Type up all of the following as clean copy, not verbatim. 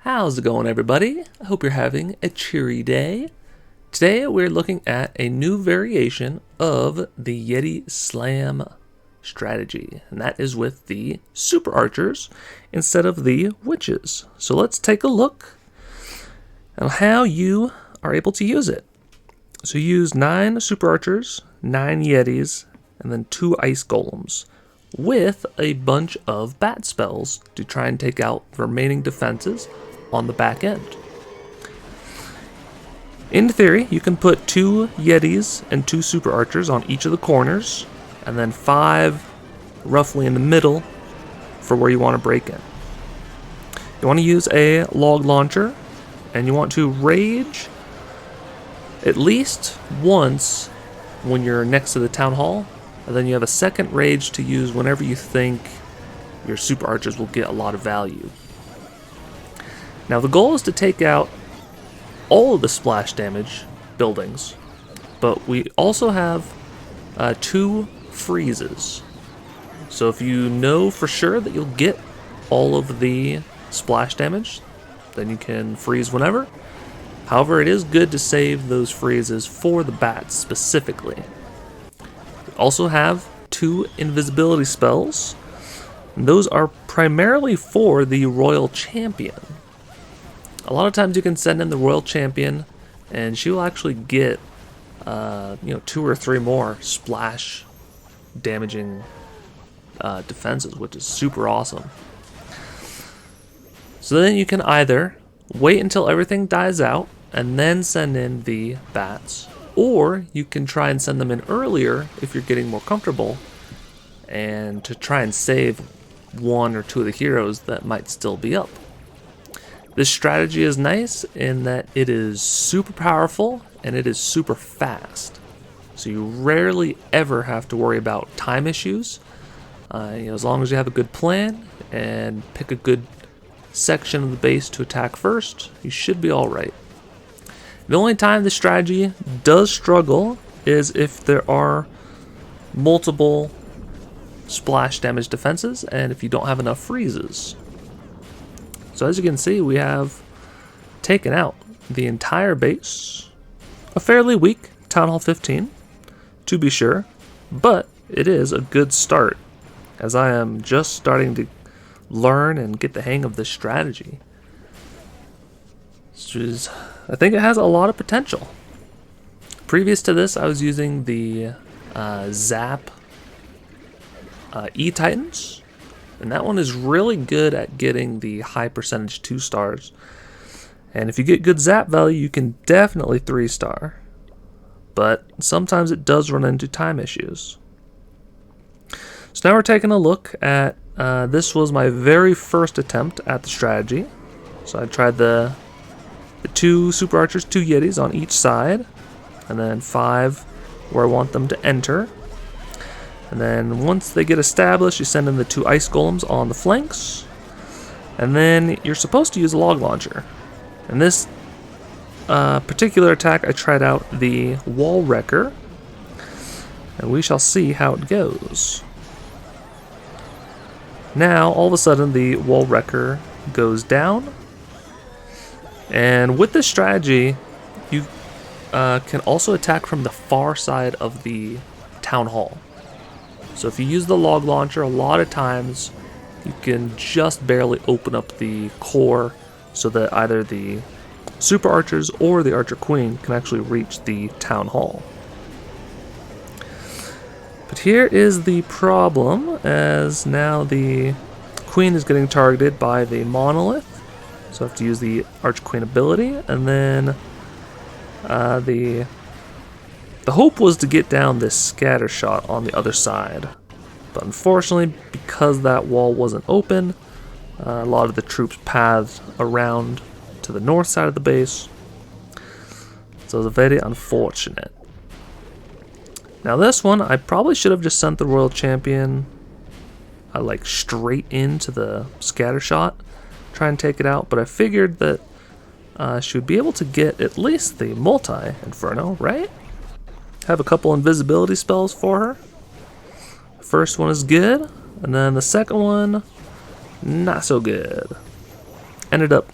How's it going, everybody? I hope you're having a cheery day. Today we're looking at a new variation of the Yeti Slam strategy, and that is with the Super Archers instead of the Witches. So let's take a look at how you are able to use it. So you use 9 Super Archers, 9 Yetis, and then 2 Ice Golems, with a bunch of bat spells to try and take out the remaining defenses on the back end. In theory, you can put 2 Yetis and 2 Super Archers on each of the corners, and then 5 roughly in the middle for where you want to break in. You want to use a log launcher, and you want to rage at least once when you're next to the town hall, and then you have a second rage to use whenever you think your Super Archers will get a lot of value. Now the goal is to take out all of the splash damage buildings, but we also have 2 freezes. So if you know for sure that you'll get all of the splash damage, then you can freeze whenever. However, it is good to save those freezes for the bats specifically. We also have 2 invisibility spells, and those are primarily for the Royal Champion. A lot of times you can send in the Royal Champion, and she will actually get 2 or 3 more splash damaging defenses, which is super awesome. So then you can either wait until everything dies out and then send in the bats, or you can try and send them in earlier if you're getting more comfortable, and to try and save 1 or 2 of the heroes that might still be up. This strategy is nice in that it is super powerful and it is super fast. So you rarely ever have to worry about time issues. As long as you have a good plan and pick a good section of the base to attack first, you should be alright. The only time the strategy does struggle is if there are multiple splash damage defenses and if you don't have enough freezes. So as you can see, we have taken out the entire base. A fairly weak Town Hall 15, to be sure, but it is a good start, as I am just starting to learn and get the hang of this strategy. I think it has a lot of potential. Previous to this, I was using the Zap E-Titans, and that one is really good at getting the high percentage 2 stars. And if you get good zap value, you can definitely 3-star. But sometimes it does run into time issues. So now we're taking a look at, this was my very first attempt at the strategy. So I tried the 2 Super Archers, 2 Yetis on each side, and then 5 where I want them to enter. And then once they get established, you send in the 2 Ice Golems on the flanks. And then you're supposed to use a log launcher. In this particular attack, I tried out the Wall Wrecker. And we shall see how it goes. Now, all of a sudden, the Wall Wrecker goes down. And with this strategy, you can also attack from the far side of the Town Hall. So if you use the log launcher, a lot of times you can just barely open up the core so that either the Super Archers or the Archer Queen can actually reach the town hall. But here is the problem, as now the Queen is getting targeted by the Monolith. So I have to use the Archer Queen ability, and then the hope was to get down this scatter shot on the other side, but unfortunately, because that wall wasn't open, a lot of the troops pathed around to the north side of the base, so it was very unfortunate. Now this one, I probably should have just sent the Royal Champion straight into the scatter shot, try and take it out, but I figured that she would be able to get at least the multi-inferno, right? Have a couple invisibility spells for her. First one is good, and then the second one, not so good. Ended up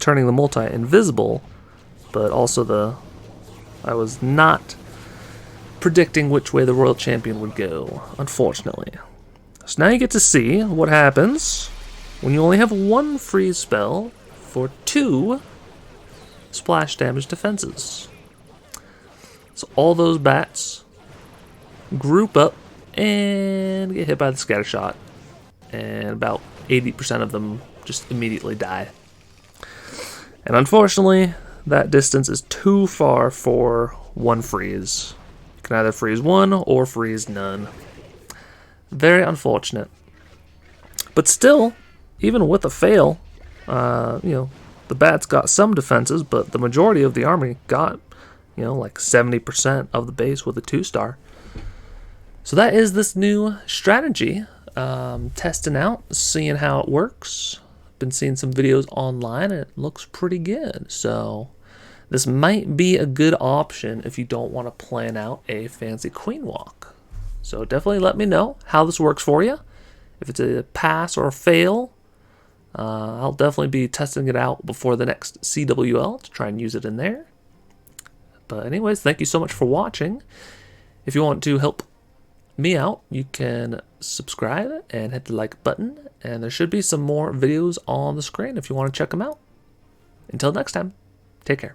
turning the multi invisible, but also I was not predicting which way the Royal Champion would go, unfortunately. So now you get to see what happens when you only have one freeze spell for 2 splash damage defenses. So all those bats group up and get hit by the scatter shot, and about 80% of them just immediately die. And unfortunately, that distance is too far for one freeze. You can either freeze one or freeze none. Very unfortunate. But still, even with a fail, the bats got some defenses, but the majority of the army got, like 70% of the base with a 2-star. So that is this new strategy. Testing out, seeing how it works. Been seeing some videos online and it looks pretty good. So this might be a good option if you don't want to plan out a fancy queen walk. So definitely let me know how this works for you. If it's a pass or a fail, I'll definitely be testing it out before the next CWL to try and use it in there. But anyways, thank you so much for watching. If you want to help me out, you can subscribe and hit the like button, and there should be some more videos on the screen if you want to check them out. Until next time, take care.